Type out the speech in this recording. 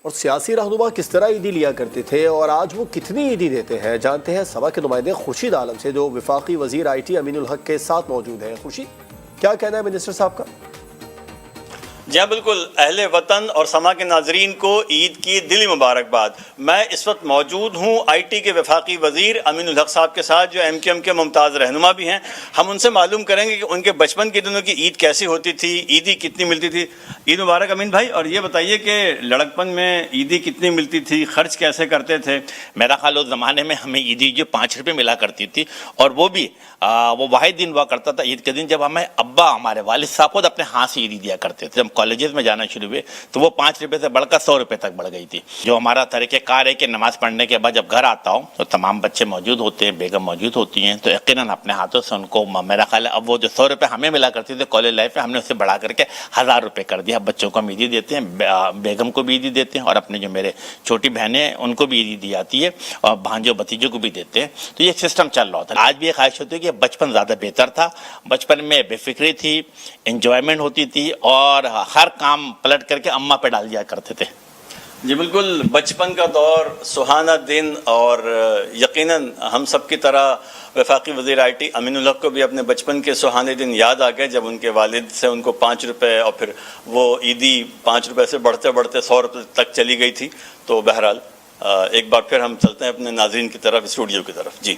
اور سیاسی رہنما کس طرح عیدی لیا کرتے تھے اور آج وہ کتنی عیدی دیتے ہیں، جانتے ہیں سبا کے نمائندے خورشید عالم سے، جو وفاقی وزیر آئی ٹی امین الحق کے ساتھ موجود ہیں۔ خورشید، کیا کہنا ہے منسٹر صاحب کا؟ جی ہاں بالکل، اہل وطن اور سما کے ناظرین کو عید کی دلی مبارکباد۔ میں اس وقت موجود ہوں آئی ٹی کے وفاقی وزیر امین الحق صاحب کے ساتھ، جو ایم کیو ایم کے ممتاز رہنما بھی ہیں۔ ہم ان سے معلوم کریں گے کہ ان کے بچپن کے دنوں کی عید کیسی ہوتی تھی، عیدی کتنی ملتی تھی۔ عید مبارک امین بھائی، اور یہ بتائیے کہ لڑکپن میں عیدی کتنی ملتی تھی، خرچ کیسے کرتے تھے؟ میرا خیال اس زمانے میں ہمیں عیدی جو 5 روپے ملا کرتی تھی، اور وہ بھی وہ واحد دن ہوا کرتا تھا عید کے دن، جب ہمیں ابا ہمارے والد صاحب خود اپنے ہاتھ سے عیدی دیا کرتے تھے۔ جب کالجز میں جانا شروع ہوئے تو وہ 5 روپے سے بڑھ کر 100 روپے تک بڑھ گئی تھی۔ جو ہمارا طریقہ کار ہے کہ نماز پڑھنے کے بعد جب گھر آتا ہوں تو تمام بچے موجود ہوتے ہیں، بیگم موجود ہوتی ہیں، تو یقیناً اپنے ہاتھوں سے ان کو، میرا خیال ہے اب وہ جو 100 روپے ہمیں ملا کرتی تھے کالج لائف میں، ہم نے اسے بڑھا کر کے 1000 روپے کر دیا۔ بچوں کو ہم عیدی دیتے ہیں، بیگم کو بھی عیدی دیتے ہیں، اور اپنے جو میرے چھوٹی بہنیں ہیں ان کو بھی عیدی دی جاتی ہے، اور بھانجوں بتیجوں کو بھی دیتے ہیں۔ تو یہ ایک سسٹم چل رہا ہوتا ہے۔ آج بھی یہ خواہش ہوتی ہے کہ بچپن زیادہ بہتر تھا، بچپن میں بے فکری تھی، انجوائمنٹ ہوتی تھی، اور ہر کام پلٹ کر کے اماں پہ ڈال دیا کرتے تھے۔ جی بالکل، بچپن کا دور، سہانا دن، اور یقیناً ہم سب کی طرح وفاقی وزیر آئی ٹی امین الحق کو بھی اپنے بچپن کے سہانے دن یاد آ گئے، جب ان کے والد سے ان کو 5 روپے، اور پھر وہ عیدی 5 روپے سے بڑھتے بڑھتے 100 روپے تک چلی گئی تھی۔ تو بہرحال ایک بار پھر ہم چلتے ہیں اپنے ناظرین کی طرف، اسٹوڈیو کی طرف۔ جی